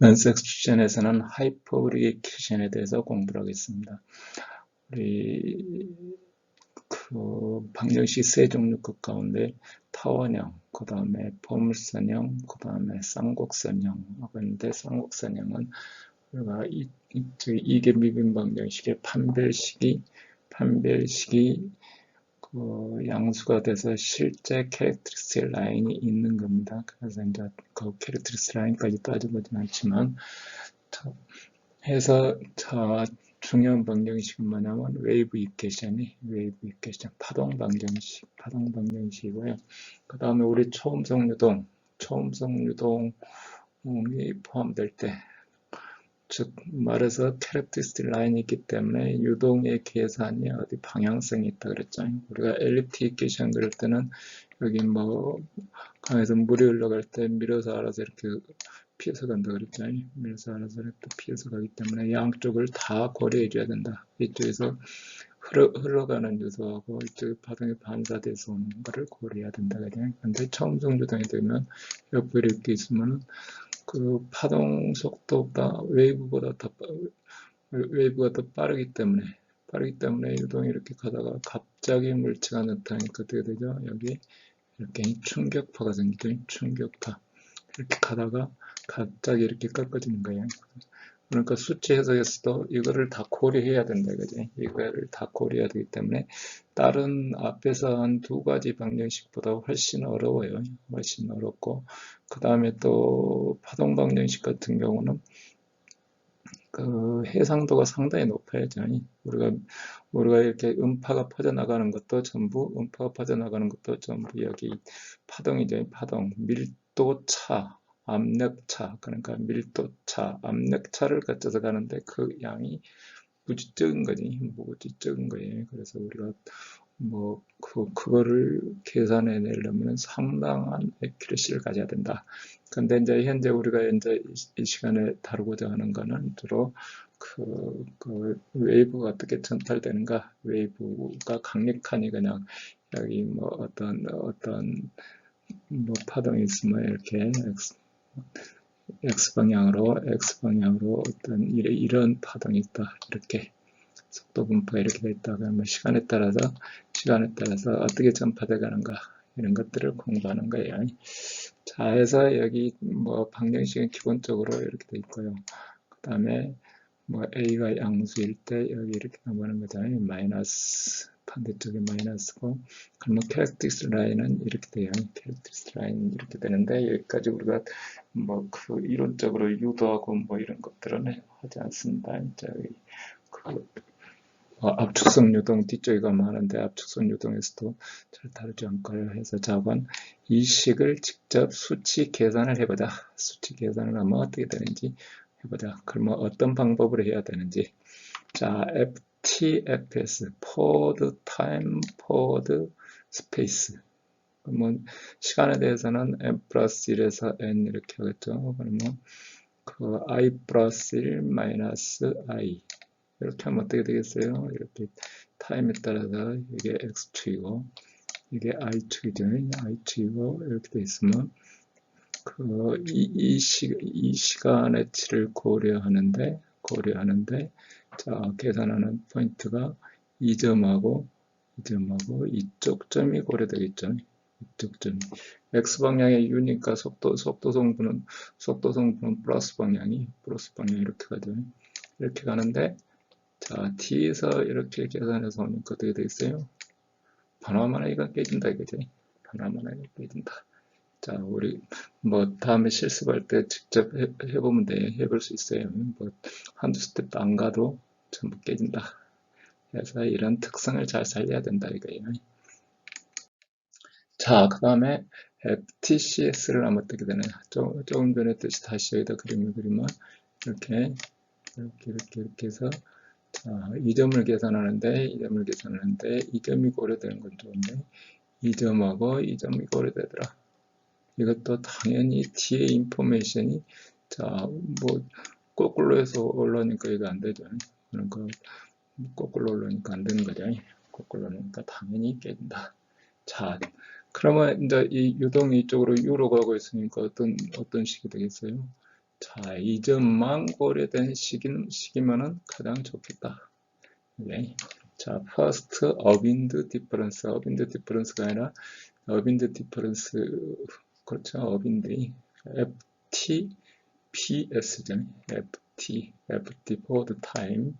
넌섹션에서는 하이퍼브리케이션에 대해서 공부를 하겠습니다. 우리 방정식 세 종류 것 가운데 타원형, 그 다음에 포물선형, 그 다음에 쌍곡선형 하는데, 쌍곡선형은 우리가 이게 미분 방정식의 판별식이 양수가 돼서 실제 캐릭터리스틱 라인이 있는 겁니다. 그래서 이제 그 캐릭터리스틱 라인까지 따져보진 않지만, 해서 중요한 방정식은 뭐냐면 웨이브 이퀘션, 파동 방정식이고요. 그 다음에 우리 초음속 유동이 포함될 때, 즉 말해서 캐릭터리스틱 라인이 있기 때문에 유동의 계산이 어디 방향성이 있다 그랬죠. 우리가 엘립틱 이퀘션 그릴 때는 여기 강에서 물이 흘러갈 때 밀어서 알아서 이렇게 피해서 간다 그랬죠. 밀어서 알아서 이렇게 피해서 가기 때문에 양쪽을 다 고려해 줘야 된다. 이쪽에서 흘러가는 요소하고 이쪽에 파동이 반사돼서 오는 것을 고려해야 된다. 근데 초음속 유동이 되면 옆에 이렇게 있으면 그 파동 속도가 웨이브가 더 빠르기 때문에 유동이 이렇게 가다가 갑자기 물체가 나타나니까 어떻게 되죠? 여기 이렇게 충격파가 생기죠. 충격파. 이렇게 가다가 갑자기 이렇게 꺾어지는 거예요. 그러니까 수치 해석에서도 이거를 다 고려해야 된다, 그지? 이거를 다 고려해야 되기 때문에 다른 앞에서 한 두 가지 방정식보다 훨씬 어려워요. 훨씬 어렵고, 그 다음에 또 파동 방정식 같은 경우는 그 해상도가 상당히 높아야죠. 우리가 이렇게 음파가 퍼져나가는 것도 전부 여기 파동이죠. 파동, 밀도차, 압력차, 그러니까 밀도차, 압력차를 거쳐서 가는데 그 양이 무지 적은 거예요. 그래서 우리가 그거를 계산해 내려면 상당한 액큐러시를 가져야 된다. 근데 이제 현재 우리가 이 시간에 다루고자 하는 거는 주로 그 웨이브가 어떻게 전달되는가, 웨이브가 강력하니 그냥 여기 어떤 파동이 있으면 이렇게 X방향으로 어떤 이런 파동이 있다. 이렇게 속도 분포가 이렇게 돼 있다. 그러면 시간에 따라서 어떻게 전파돼 가는가 이런 것들을 공부하는 거예요. 자, 해서 여기 방정식은 기본적으로 이렇게 돼 있고요. 그 다음에 A가 양수일 때 여기 이렇게 나오는 거잖아요. 마이너스, 반대쪽에 마이너스고, 그러면 캐릭터리스틱 라인은 이렇게 돼요. 캐릭터리스틱 라인 이렇게 되는데, 여기까지 우리가 이론적으로 유도하고 이런 것들은 하지 않습니다. 저기 압축성 유동 뒤쪽에 가면 하는데, 압축성 유동에서도 잘 다루지 않고요. 해서 자관 이 식을 직접 수치 계산을 해보자. 수치 계산을 하면 어떻게 되는지 해보자. 그러면 어떤 방법으로 해야 되는지. 자, FTFS, forward time, forward space. 그러면 시간에 대해서는 n 플러스 1에서 n 이렇게 하겠죠. 그러면 I 플러스 1 마이너스 I. 이렇게 하면 어떻게 되겠어요? 이렇게 타임에 따라서 이게 X축이고, 이게 Y축이죠. Y축이고, 이렇게 돼 있으면, 이 시간의 치를 고려하는데, 자, 계산하는 포인트가 이 점하고 이쪽 점이 고려되겠죠. 이쪽 점. X방향의 U니까 속도 성분은 플러스 방향이 이렇게 가죠. 이렇게 가는데, 자, T에서 이렇게 계산해서 오니까 어떻게 되겠어요? 바나나가 깨진다, 이거지? 바나나가 깨진다. 자, 우리 다음에 실습할 때 직접 해보면 돼. 해볼 수 있어요. 한두 스텝도 안 가도 전부 깨진다. 그래서 이런 특성을 잘 살려야 된다, 이거예요. 자, 그 다음에 FTCS를 하면 어떻게 되냐. 조금 전에 뜻이 다시 여기다 그림을 그리면 이렇게 해서 자, 이 점을 계산하는데 이 점이 고려되는 건 좋은데 이 점하고 이 점이 고려되더라. 이것도 당연히 T의 인포메이션이 자, 거꾸로 해서 올라오니까 이거 안 되죠. 그러니까 거꾸로 올라오니까 안 되는 거죠. 거꾸로 올라오니까 당연히 깨진다. 자, 그러면 이제 이 유동이 이쪽으로 U로 가고 있으니까 어떤 식이 되겠어요? 자, 이 점만 고려된 식이면은 가장 좋겠다. 네. 자, first 어빈드 디퍼런스, 어빈드 디퍼런스가 아니라 어빈드 디퍼런스, 그렇죠. 어빈드 FT PS죠. FT for the time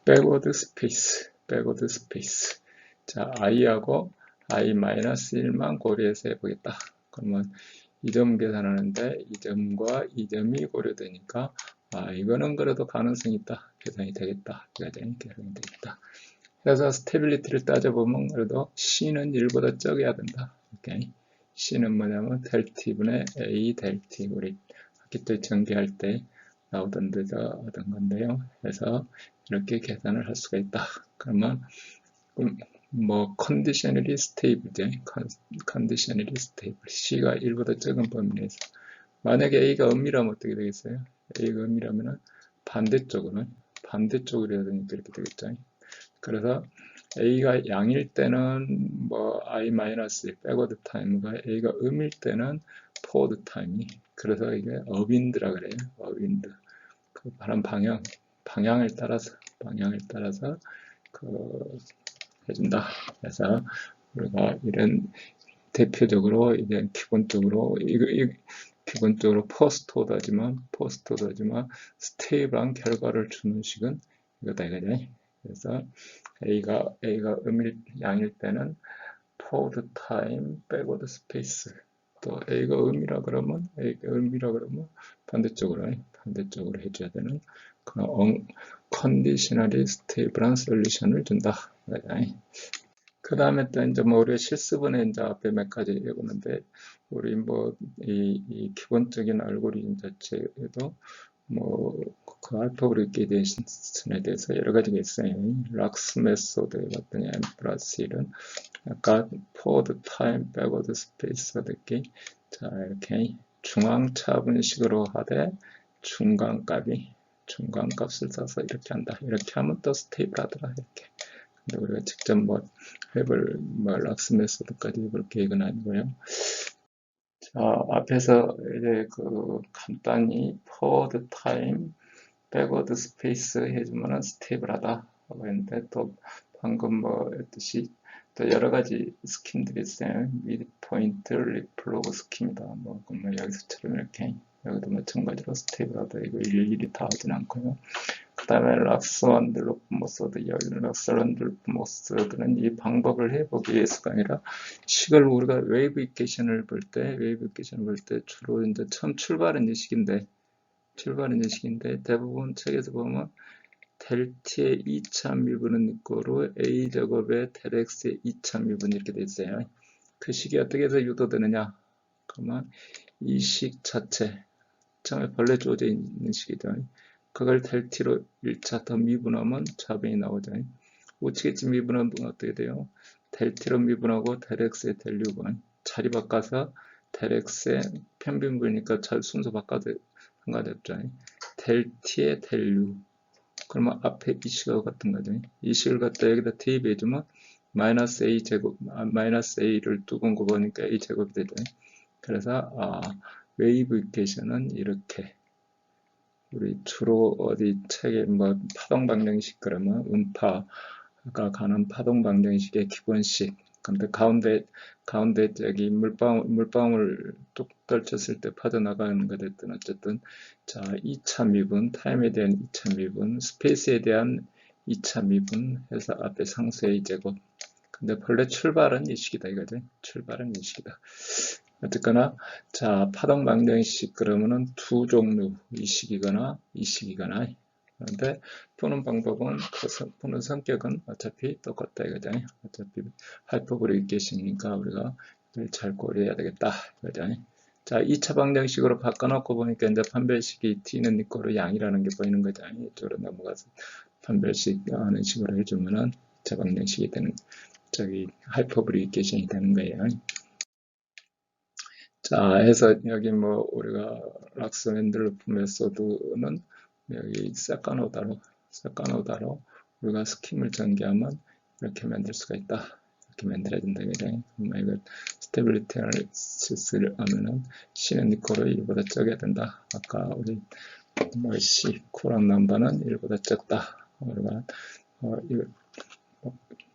backward space. 자, i하고 i-1만 고려해서 해보겠다. 그러면 이 점 계산하는데 이 점과 이 점이 고려되니까 이거는 그래도 가능성이 있다. 계산이 되겠다. 계산이 되겠다. 그래서 스테빌리티를 따져보면 그래도 C는 1보다 적어야 된다. 오케이. C는 뭐냐면 델 T분의 A 델 T. 우리 학기 때 전개할 때 나오던 데서 얻은 건데요. 그래서 이렇게 계산을 할 수가 있다. 그러면 뭐 conditionally stable죠. conditionally stable. C가 1보다 적은 범위 내에서 만약에 A가 음이라면 어떻게 되겠어요? A가 음이라면 반대쪽으로 해야 되니까 이렇게 되겠죠. 그래서 A가 양일 때는 뭐 I-1 백워드 타임과 A가 음일 때는 포워드 타임이 그래서 이게 어윈드라 그래요. 어윈드. 그 바람 방향을 따라서 그 해준다. 그래서 우리가 이런 대표적으로 이제 기본적으로 포스트 오더지만 스테이블한 결과를 주는 식은 이거다 이거죠. 그래서 A가 양일 때는 forward time, backward space. 또 A가 음이라 그러면 반대쪽으로 해줘야 되는 그런 conditionally stable한 솔루션을 준다. 그 다음에 또 이제 뭐 우리가 실습원에 이제 앞에 몇 가지 해보는데 우리 뭐 이 기본적인 알고리즘 자체에도 뭐 그 알파브리케이션에 대해서 여러 가지가 있어요. 락스 메소드 같은 M 플러스 1은 아까 포워드 타임, 백워드 스페이스 듣기 자 이렇게 중앙차분식으로 하되 중간값을 써서 이렇게 한다. 이렇게 하면 또 스테이블하더라. 이렇게. 근데 우리가 직접 뭐 해볼 락스 메소드까지 해볼 계획은 아니고요. 자, 앞에서 이제 그 간단히 포워드 타임, 백워드 스페이스 해주면은 스테이블하다 하고 했는데 또 방금 뭐 했듯이 또 여러 가지 스킨들이 있어요. 미드 포인트, 리플로그 스킨이다. 뭐 여기서처럼 이렇게 여기도 마찬가지로 스테이블하다. 이거 일일이 다 하진 않고요. 그 다음에 락스완들루프 모서드, 락스완들루프 모서드는 이 방법을 해보기 위해서가 아니라 식을 우리가 웨이브 이퀘이션을 볼 때 주로 이제 처음 출발은 이 식인데 대부분 책에서 보면 델 T의 2차 미분은 이꼬로 A 제곱의 델 X의 2차 미분 이렇게 돼 있어요. 그 식이 어떻게 해서 유도되느냐? 그러면 이 식 자체 처음에 벌레 주어져 있는 식이죠. 그걸 델 T로 1차 더 미분하면 좌변이 나오죠. 우측에 미분하면 어떻게 돼요? 델 T로 미분하고 델 X의 델 U분 자리 바꿔서 델 X의 평균분이니까 순서 바꿔도 상관없죠. 델 T의 델 U 그러면 앞에 이 식하고 같은 거죠. 이 식을 갖다 여기다 대입해주면 마이너스 A 제곱, 마이너스 A를 두번 곱하니까 A 제곱이 되죠. 그래서 웨이브 이퀘이션은 이렇게 우리 주로 어디 책에 뭐 파동 방정식 그러면 음파가 가는 파동 방정식의 기본식. 근데 가운데 저기 물방울 뚝 떨쳤을 때 빠져나가는 거 됐든 어쨌든 자 2차 미분 타임에 대한 2차 미분 스페이스에 대한 2차 미분 해서 앞에 상수 A 제곱. 근데 본래 출발은 이 식이다 이거죠. 출발은 이 식이다. 어쨌거나 자 파동 방정식 그러면은 두 종류 이 식이거나 그런데 푸는 방법은 푸는 성격은 어차피 똑같다 이거죠. 어차피 하이퍼보릭 이퀘이션이니까 우리가 잘 고려해야 되겠다 이거죠. 자 2차 방정식으로 바꿔놓고 보니까 이제 판별식이 t는 이꼬로 양이라는 게 보이는 거죠. 이쪽으로 넘어가서 판별식 하는 식으로 해주면은 2차 방정식이 되는 저기 하이퍼보릭 이퀘이션이 되는 거예요. 자, 해서 여기 뭐 우리가 락스맨들루프 메소드는 여기 세카노다로 우리가 스킴을 전개하면 이렇게 만들 수가 있다. 이렇게 만들어진다. 그죠? 이거 스테빌리티 어널리시스를 하면은 C는 니코로 1보다 적어야 된다. 아까 우리 뭐 C 쿨한 넘버는 1보다 적다. 우리가 이거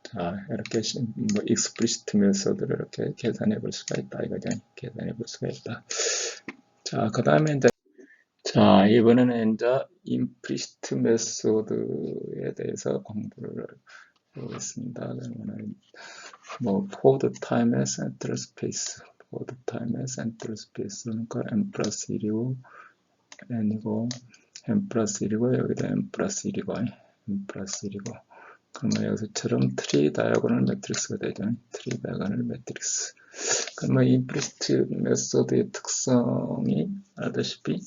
자, 이렇게 뭐 익스플리시트 메소드를 이렇게 계산해 볼 수가 있다. 이거죠. 계산해 볼 수가 있다. 자, 그 다음에 이제 자, 이번에는 이제 임플리시트 메소드에 대해서 공부를 해보겠습니다. 그러면은 뭐 포드 타임의 센트럴 스페이스, 포드 타임의 센트럴 스페이스 그러니까 n 플러스 1이고 n이고 n 플러스 1이고 여기도 n 플러스 1이고 n 플러스 1이고 그러면 여기서처럼 트리 다이아고널 매트릭스가 되죠. 트리 다이아고널 매트릭스. 그러면 임플리시트 메소드의 특성이 알다시피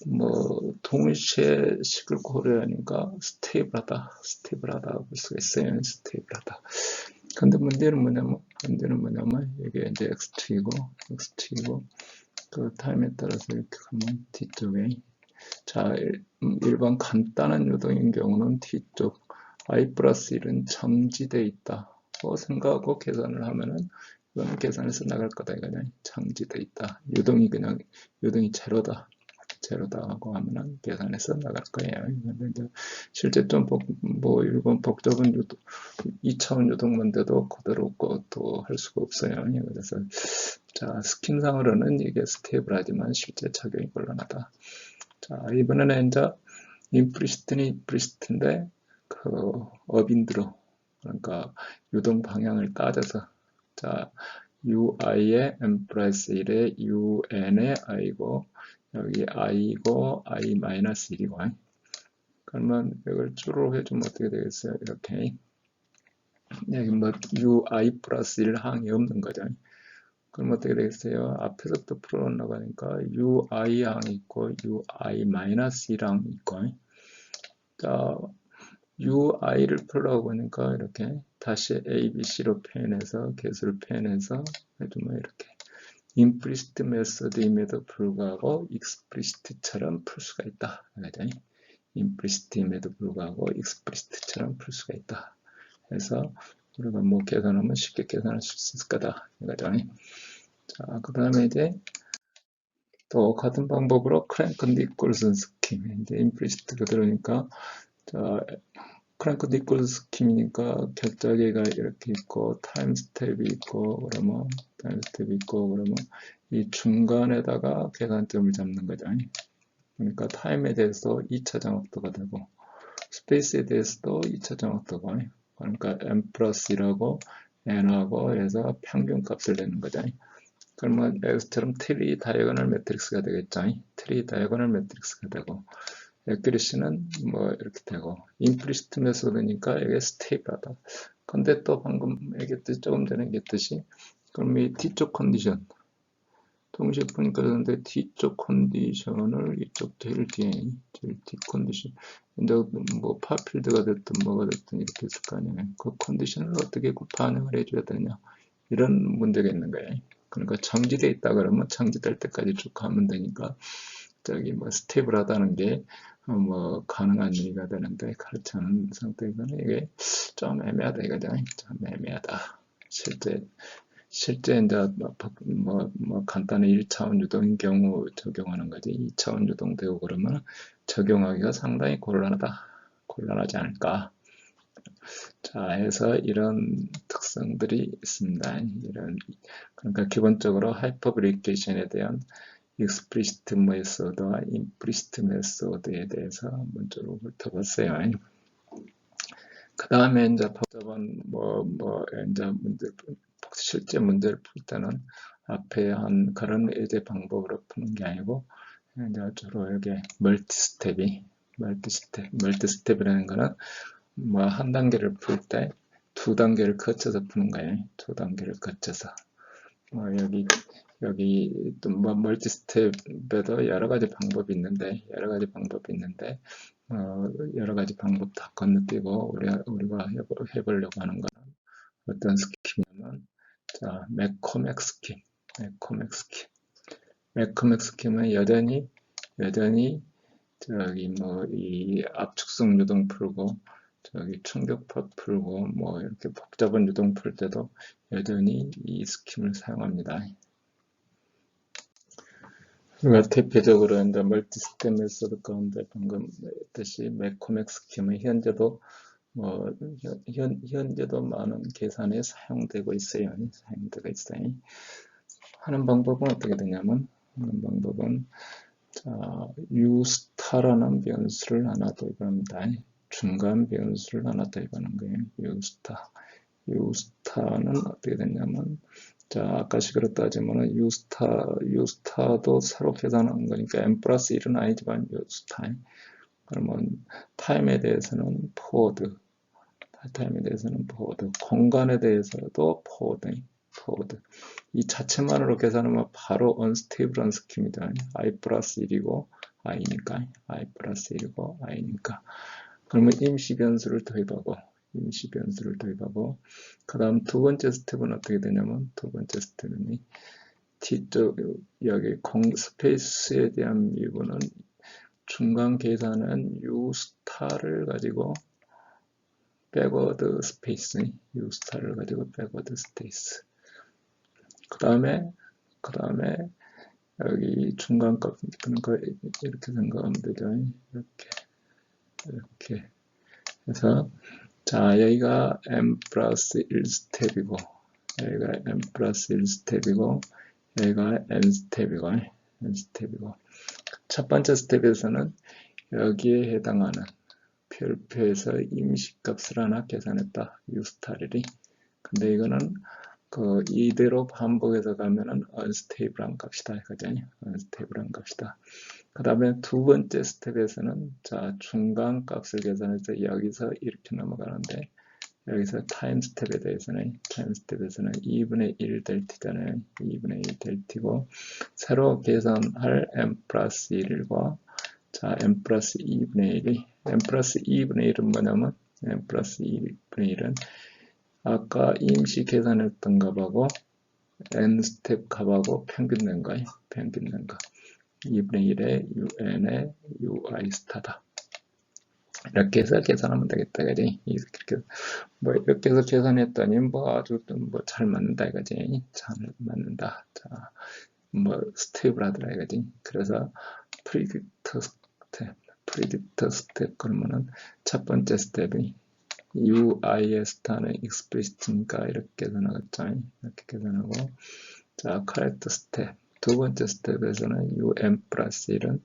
뭐 동시에 식을 고려하니까 스테이블하다 볼 수가 있어요. 스테이블하다. 근데 문제는 뭐냐면 이게 이제 x2이고 그 타임에 따라서 이렇게 가면 뒤쪽에 자 일반 간단한 요동인 경우는 뒤쪽 i 플러스 1은 정지되어 있다. 생각하고 계산을 하면은 이거는 계산해서 나갈 거다 이거냐. 정지되어 있다. 요동이 제로다 하고 하면은 계산해서 나갈 거예요. 근데 실제 좀 일본 복잡한 2차원 요동문제도 그대로 또 할 수가 없어요. 그래서 자 스킨상으로는 이게 스테이블하지만 실제 적용이 곤란하다. 자 이번에는 이제 임플리시트인데 그 어빈드로 그러니까 유동 방향을 따져서 자 ui의 n 플러스 1의 un의 i고 여기 i고 i 마이너스 1이고 그러면 이걸 줄로 해주면 어떻게 되겠어요? 이렇게 여기 뭐 ui 플러스 1 항이 없는 거죠. 그럼 어떻게 되겠어요? 앞에서부터 풀어놓으려고 하니까 ui 항이 있고 ui 마이너스 1 항이 있고 자 ui를 풀려고 하니까 이렇게 다시 a, b, c로 표현해서 개수를 표현해서 해주면 이렇게 임플리시트 메소드임에도 불구하고 익스플리시트처럼 풀 수가 있다. 임플리시트임에도 불구하고 익스플리시트처럼 풀 수가 있다. 그래서 우리가 뭐 계산하면 쉽게 계산할 수 있을 거다. 이거죠. 자, 그 다음에 이제 또 같은 방법으로 크랭크 니콜슨 스킴 이제 임플리시트 그대로니까 자 크랭크 니콜슨 스킴이니까 결자기가 이렇게 있고 타임 스텝이 있고 그러면 이 중간에다가 계산점을 잡는 거죠. 그러니까 타임에 대해서 2차 장학도가 되고 스페이스에 대해서도 2차 장학도가 그러니까 n 플러스 1하고 n하고 해서 평균 값을 내는 거죠. 그러면 여기서처럼 트리 다이어고널 매트릭스가 되겠죠. 트리 다이어고널 매트릭스가 되고 액큐리시는 뭐 이렇게 되고 임플리시트 메소드니까 이게 스테이블하다. 근데 또 방금 얘기했듯이 조금 전에 얘기했듯이 그럼 이 뒤쪽 컨디션 동시에 보니까 그런데 뒤쪽 컨디션을 이쪽 제일 뒤 컨디션 이제 뭐 파필드가 됐든 뭐가 됐든 이렇게 있을 거 아니에요. 그 컨디션을 어떻게 반응을 해줘야 되냐 이런 문제가 있는 거예요. 그러니까 정지돼 있다 그러면 정지될 때까지 쭉 가면 되니까 저기 뭐 스테이블하다는 게 뭐 가능한 얘기가 되는데 그렇지 않은 상태에서는 이게 좀 애매하다 이거죠. 좀 애매하다. 실제 이제 뭐 간단히 1차원 유동인 경우 적용하는 거지 2차원 유동되고 그러면 적용하기가 상당히 곤란하지 않을까. 자, 해서 이런 특성들이 있습니다. 그러니까 기본적으로 하이퍼브리케이션에 대한 익스플리시트 메소드와 임플리시트 메소드에 대해서 먼저로 훑어봤어요. 그 다음에 이제 복잡한 이제 실제 문제를 풀 때는 앞에 한 그런 예제 방법으로 푸는 게 아니고 이제 주로 이게 멀티스텝이라는 거는 뭐 한 단계를 풀 때 두 단계를 거쳐서 푸는 거예요. 두 단계를 거쳐서 여기 또 뭐 멀티 스텝에도 여러 가지 방법이 있는데 여러 가지 방법 다 건너뛰고 우리가 해보려고 하는 거는 어떤 스킴이냐면 자 매코맥 스킴은 여전히 저기 뭐 이 압축성 유동 풀고 저기 충격파 풀고 뭐 이렇게 복잡한 유동 풀 때도 여전히 이 스킴을 사용합니다. 우리가 대표적으로 이제 멀티스텝 메소드 가운데 방금 했듯이 매코맥 스킴은 현재도 현재도 많은 계산에 사용되고 있어요. 하는 방법은 어떻게 되냐면 자, u스타라는 변수를 하나 도입합니다. 중간 변수를 하나 도입하는 거예요. u스타는 어떻게 되냐면 자, 아까 식으로 따지면 u스타도 새로 계산한 거니까 n 플러스 1은 아니지만 u스타. 그러면 타임에 대해서는 forward, 공간에 대해서도 forward. 이 자체만으로 계산하면 바로 unstable한 스킵이다. i 플러스 1이고 i니까. 그러면 임시 변수를 도입하고 그 다음 두 번째 스텝은 어떻게 되냐면 두 번째 스텝은 T쪽 여기 스페이스에 대한 미분은 중간 계산은 U 스타를 가지고 백워드 스페이스 그 다음에 여기 중간값 그러니까 이렇게 생각하면 되죠. 이렇게 해서 자, 여기가 m 플러스 1 스텝이고 여기가 n 스텝이고 첫 번째 스텝에서는 여기에 해당하는 별표에서 임시값을 하나 계산했다. u스타를이. 근데 이거는 이대로 반복해서 가면은 unstable한 값이다. unstable한 값이다. 그 다음에 두 번째 스텝에서는 자, 중간 값을 계산해서 여기서 이렇게 넘어가는데 여기서 타임 스텝에 대해서는 2분의 1 될 t잖아요. 2분의 1 될 t고 새로 계산할 m 플러스 1과 자, m 플러스 2분의 1이 m 플러스 2분의 1은 뭐냐면 m 플러스 2분의 1은 아까 임시 계산했던 값하고 n 스텝 값하고 평균 낸 거예요. 2분의 1의 un의 ui 스타다. 이렇게 해서 계산하면 되겠다, 그지? 이렇게 해서 계산했더니 아주 잘 맞는다, 이거지? 잘 맞는다. 자, 스테이블하더라, 이거지? 그래서 프리딕터 스텝 그러면은 첫 번째 스텝이 ui의 스타는 explicit니까 이렇게 계산하겠죠. 이렇게 계산하고 자, correct 스텝 두 번째 스텝에서는 um 플러스 1은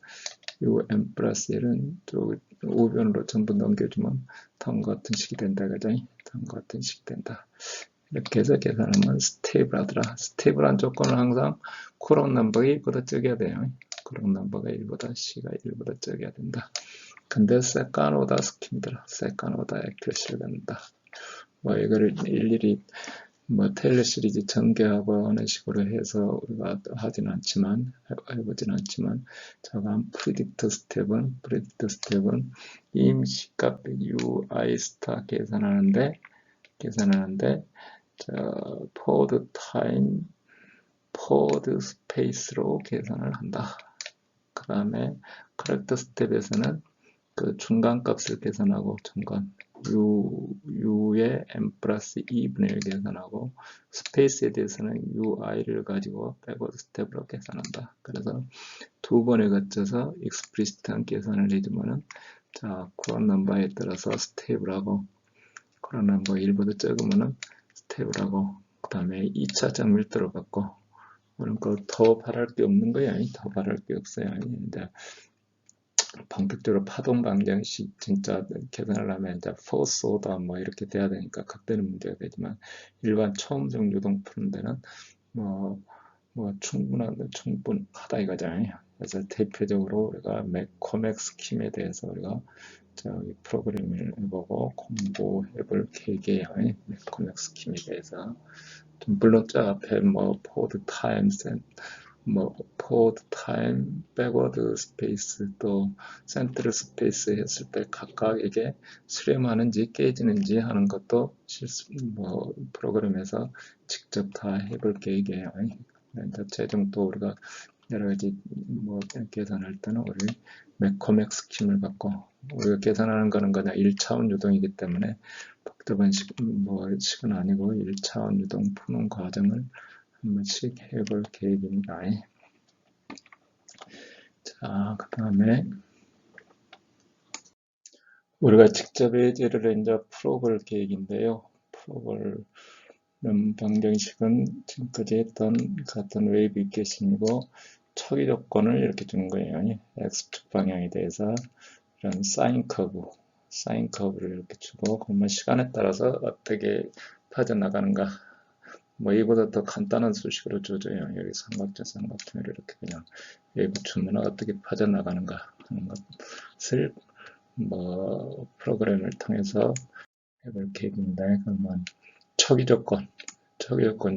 우변으로 전부 넘겨주면 다음과 같은 식이 된다, 그죠? 다음과 같은 식이 된다. 이렇게 해서 계산하면 스테이블하더라. 스테이블한 조건은 항상 콜럼 넘버가 1보다 적어야 돼요. 콜럼 넘버가 1보다 C가 1보다 적어야 된다. 근데 세컨 오더 스킵이더라. 세컨 오더 액큐러시를 갖는다. 이거를 일일이 테일러 시리즈 전개하고 하는 식으로 해서 우리가 해보진 않지만 저건 프리딕터 스텝은 임시값 UI 스타 계산하는데 포워드 타임 포워드 스페이스로 계산을 한다. 그 다음에 커렉터 스텝에서는 그 중간값을 계산하고 u의 m 플러스 2분의 1 계산하고 스페이스에 대해서는 ui를 가지고 백워드 스텝으로 계산한다. 그래서 두 번에 거쳐서 explicit한 계산을 해주면은 자, 콜럼 넘버에 따라서 스테이블하고 콜럼 넘버 1보다 적으면은 스테이블하고 그 다음에 2차적 밀도를 갖고 그러니까 더 바랄 게 없는 거야. 더 바랄 게 없어요. 이제 본격적으로 파동 방정식 진짜 계산을 하면 이제 포스 오더 이렇게 돼야 되니까 극대는 문제가 되지만 일반 초음속 유동 푸는 데는 충분하다 이거잖아요. 그래서 대표적으로 우리가 매코맥 스킴에 대해서 우리가 저기 프로그램을 해보고 공부해볼 계획이에요. 매코맥 스킴에 대해서 물론 저 앞에 포워드 타임, 백워드 스페이스, 또 센트럴 스페이스 했을 때 각각에게 수렴하는지 깨지는지 하는 것도 프로그램에서 직접 다 해볼 계획이에요. 최종 또 우리가 여러 가지 뭐 계산할 때는 우리 매코맥 스킴을 갖고 우리가 계산하는 거는 그냥 1차원 유동이기 때문에 복잡한 식은 아니고 1차원 유동 푸는 과정을 한 번씩 해볼 계획입니다. 자, 그 다음에 우리가 직접 예제를 이제 풀어볼 계획인데요. 풀어볼 방정식은 지금까지 했던 같은 웨이브 이퀘이션이고 초기 조건을 이렇게 주는 거예요. x축 방향에 대해서 이런 사인 커브를 이렇게 주고 그러면 시간에 따라서 어떻게 빠져나가는가 뭐 이보다 더 간단한 수식으로 줘줘요. 여기 삼각형을 이렇게 그냥 웨이브 주면 어떻게 빠져나가는가 하는 것을 뭐 프로그램을 통해서 해볼 계획입니다. 그러면 초기 조건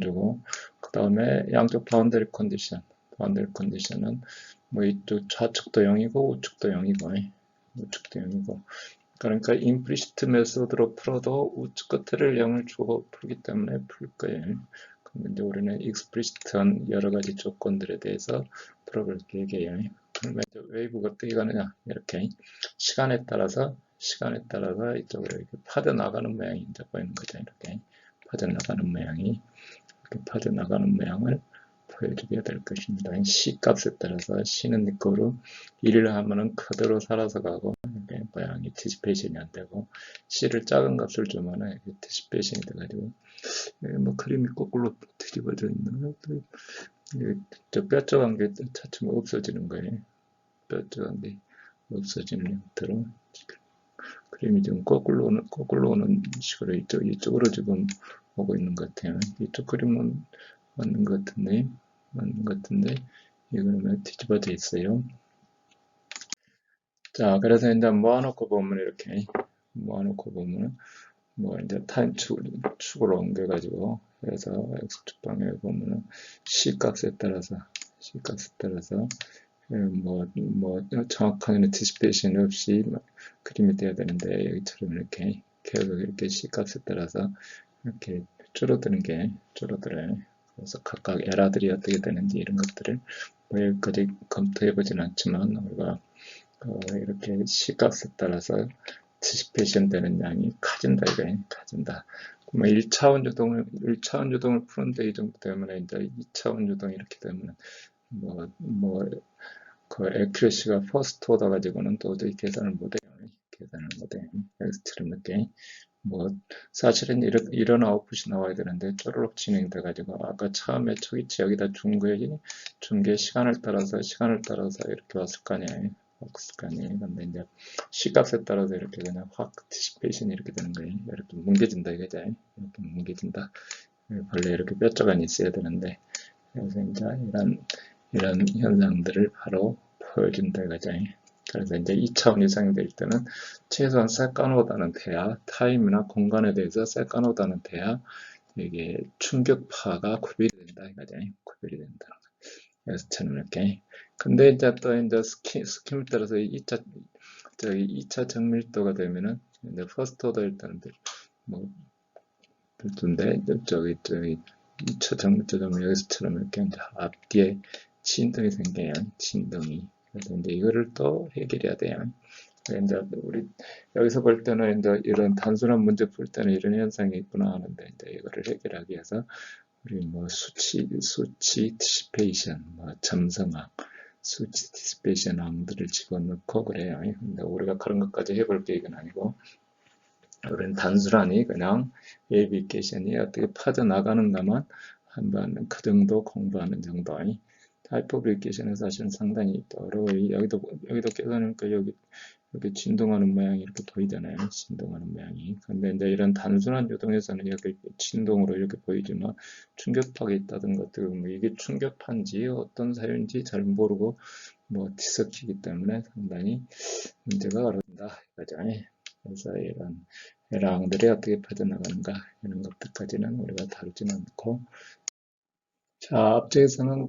주고 그 다음에 양쪽 바운더리 컨디션은 뭐 이쪽 좌측도 0이고 우측도 0이고 그러니까 임플리시트 메소드로 풀어도 우측 끝을 0을 주고 풀기 때문에 풀 거예요. 그럼 이제 우리는 익스플리시트한 여러 가지 조건들에 대해서 풀어볼 계획이에요. 그러면 이제 웨이브가 어떻게 가느냐 이렇게 시간에 따라서 이쪽으로 이렇게 파져나가는 모양이 이제 보이는 거죠. 이렇게 파져나가는 모양을 보여주게 될 것입니다. C 값에 따라서 C는 이거로 1을 하면은 그대로 살아서 가고 모양이 디시페이션이 안 되고 C를 작은 값을 주면은 디시페이션이 돼가지고 뭐 그림이 거꾸로 뒤집어져 있는 저 뾰족한 게 차츰 없어지는 거예요. 뾰족한 게 없어지는 형태로 그림이 지금 거꾸로 오는 식으로 이쪽으로 지금 오고 있는 것 같아요. 이쪽 그림은 맞는 것 같은데 이거는 뒤집어져 있어요. 자, 그래서 이제 모아놓고 보면 이렇게 뭐 이제 타임 축으로 옮겨가지고 그래서 x축 방향에 보면은 c 값에 따라서 뭐 정확한 디스페이션 없이 그림이 돼야 되는데 여기처럼 이렇게 계속 이렇게 c 값에 따라서 이렇게 줄어들어요. 그래서 각각 에라들이 어떻게 되는지 이런 것들을 뭐 여기까지 검토해보진 않지만 우리가 이렇게 c 값에 따라서 디시페이션 되는 양이 커진다. 뭐 1차원 유동을 푸는데 이 정도 되면 이제 2차원 유동 이렇게 되면 그 에큐레시가 퍼스트 오더 가지고는 도저히 계산을 못해요. 여기서처럼 이렇게 뭐 사실은 이런 아웃풋이 나와야 되는데 쪼르륵 진행돼 가지고 아까 처음에 초기치 여기다 준 게 시간을 따라서 이렇게 왔을 거 아니에요. 근데 이제 시값에 따라서 이렇게 그냥 확 디시페이션이 이렇게 되는 거예요. 이렇게 뭉개진다 이거죠. 이렇게 뭉개진다. 원래 이렇게 뾰족한 있어야 되는데 그래서 이제 이런 현상들을 바로 보여준다 이거죠. 그래서 이제 2차원 이상이 될 때는 최소한 세컨오더는 돼야 타임이나 공간에 대해서 세컨오더는 돼야 이게 충격파가 구별이 된다 이거죠. 구별이 된다는 거. 그래서 저는 이렇게 근데 이제 또 이제 스킴에 따라서 2차 정밀도가 되면은 이제 퍼스트 오더일 때는 뭐 별도인데 저기 2차 정밀도 되면 여기서처럼 이렇게 이제 앞뒤에 진동이 생겨요. 진동이. 그래서 이제 이거를 또 해결해야 돼요. 이제 우리 여기서 볼 때는 이제 이런 단순한 문제 풀 때는 이런 현상이 있구나 하는데 이제 이거를 해결하기 위해서 우리 뭐 수치 디시페이션, 뭐 점성학, 수치 디시페이션 항들을 집어넣고 그래요. 근데 우리가 그런 것까지 해볼 계획은 아니고 우리는 단순하니 그냥 웨이비케이션이 어떻게 빠져나가는가만 한번 그 정도 공부하는 정도. 하이퍼브리케이션은 사실은 상당히 어려워요. 여기도 계산하니까 여기 진동하는 모양이 이렇게 보이잖아요. 진동하는 모양이. 근데 이제 이런 단순한 유동에서는 이렇게 진동으로 이렇게 보이지만 충격파가 있다든 것들, 뭐 이게 충격파인지 어떤 사유인지 잘 모르고 뭐 뒤섞이기 때문에 상당히 문제가 어렵다. 이거죠. 그래서 이런 에러들이 어떻게 퍼져나가는가 이런 것들까지는 우리가 다루지는 않고 자, 앞쪽에서는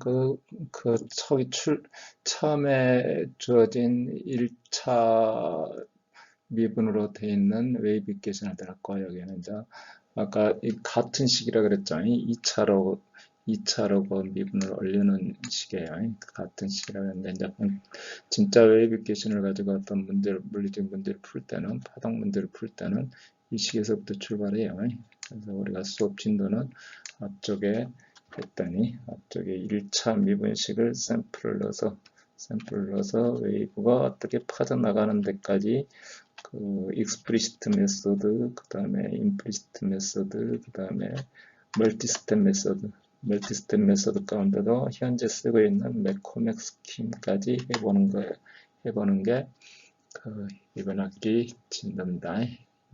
처음에 주어진 1차 미분으로 되어 있는 웨이브 이퀘이션을 들었고, 여기는 이제, 아까 같은 식이라 그랬죠. 2차로고 미분을 올리는 식이에요. 같은 식이라고 했는데 이제 진짜 웨이브 이퀘이션을 가지고 어떤 문제를 물리적 문제를 풀 때는 파동 문제를 풀 때는 이 식에서부터 출발해요. 그래서 우리가 수업 진도는 앞쪽에 했더니 앞쪽에 1차 미분식을 샘플을 넣어서 웨이브가 어떻게 빠져나가는 데까지 그 익스플리시트 메소드, 그 다음에 임플리시트 메소드, 그 다음에 멀티스텝 메소드 가운데도 현재 쓰고 있는 매코맥 스킴까지 해보는 게 이번 학기 진도입니다.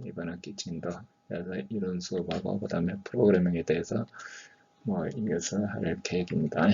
이번 학기 진도. 그래서 이론 수업하고 그 다음에 프로그래밍에 대해서 이것을 할 계획입니다.